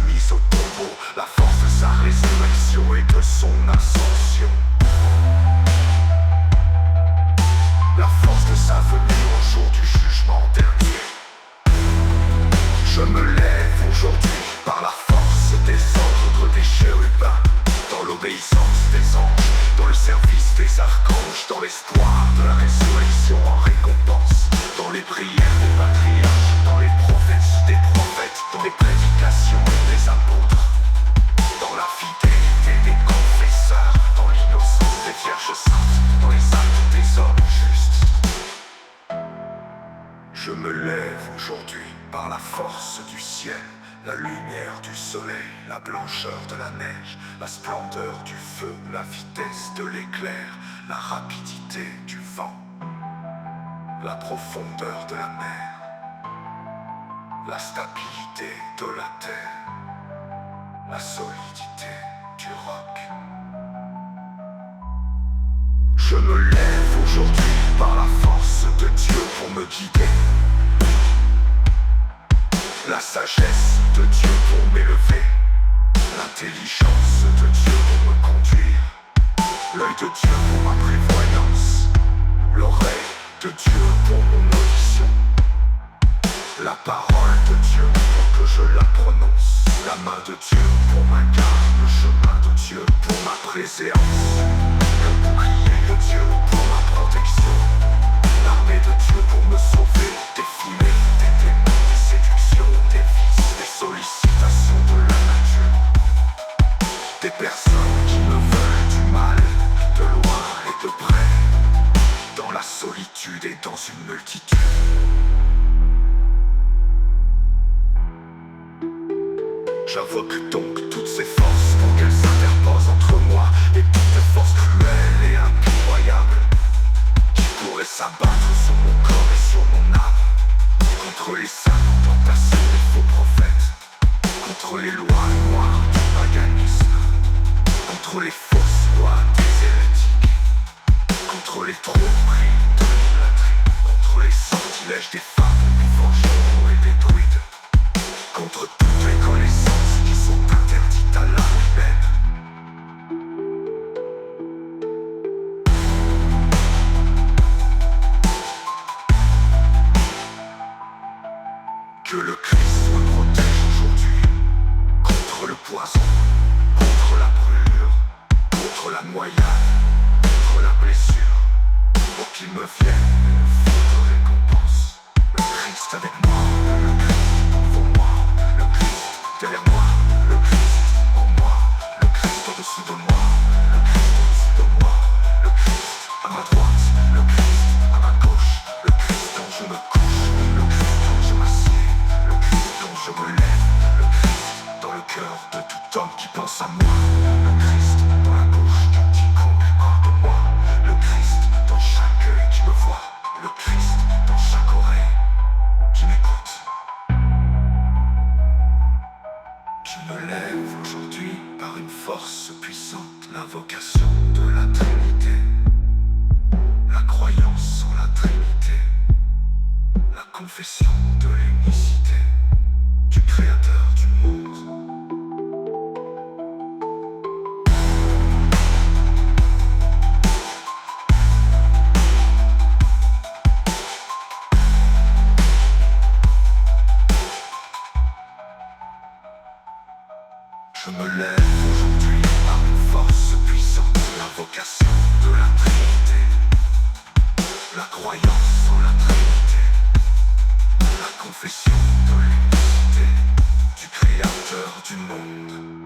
mise au tombeau, la force de sa résurrection et de son ascension. La force de sa venue au jour du jugement dernier. Je me lève aujourd'hui par la force des ordres des chérubins, dans l'obéissance des anges, dans le service des archanges, dans l'espoir de la résurrection en récompense, dans les prières des patriarches, dans les prophètes des prophètes, dans les prédications des apôtres, dans la fidélité des confesseurs, dans l'innocence des vierges saintes, dans les actes des hommes justes. Je me lève aujourd'hui par la force du ciel, la lumière du soleil, la blancheur de la neige, la splendeur du feu, la vitesse de l'éclair, la rapidité du vent, la profondeur de la mer, la stabilité de la terre, la solidité du roc. Je me lève aujourd'hui par la force de Dieu pour me guider, la sagesse de Dieu pour m'élever, l'intelligence de Dieu pour me conduire, l'œil de Dieu pour ma prévoyance, l'oreille de Dieu pour mon audition, la parole de Dieu pour que je la prononce, la main de Dieu pour ma garde, le chemin de Dieu pour ma préséance, le bouclier de Dieu pour ma protection, l'armée de Dieu pour me sauver des fumées, des démons, des séductions, des vices, des sollicitations de la nature, des personnes qui me veulent du mal, de loin et de près, dans la solitude et dans une multitude. J'invoque donc toutes ces forces pour qu'elles s'interposent entre moi et toutes les forces cruelles et impitoyables qui pourraient s'abattre sur mon corps et sur mon âme, contre les saints tentations des faux prophètes, contre les lois noires du paganisme, contre les fausses lois des hérétiques, contre les tromperies de l'idolâtrie, contre les sortilèges des femmes, des forgerons et des druides, contre toutes les connaissances qui sont interdites à l'âme humaine. Que le Christ me protège aujourd'hui contre le poison, contre la brûlure, contre la noyade, contre la blessure, pour qu'il me vienne une forte récompense. Le Christ avec moi, le Christ devant moi, le Christ derrière moi, le Christ en moi, le Christ au-dessus de moi, le Christ au-dessus de moi, le Christ à ma droite, le Christ à ma gauche, le Christ dont je me couche, le Christ dont je m'assieds, le Christ dont je me lève, le Christ dans le cœur de tout homme qui pense à moi, le Christ dans la bouche de quiconque parle de moi, le Christ dans chaque œil qui me voit, le Christ dans chaque oreille qui m'écoute. Je me lève aujourd'hui par une force puissante, l'invocation de la Trinité, la croyance en la Trinité, la confession de l'unicité du Créateur du monde. Je me lève aujourd'hui par une force puissante, l'invocation de la Trinité, la croyance en la Trinité, la confession de l'unicité du Créateur du monde.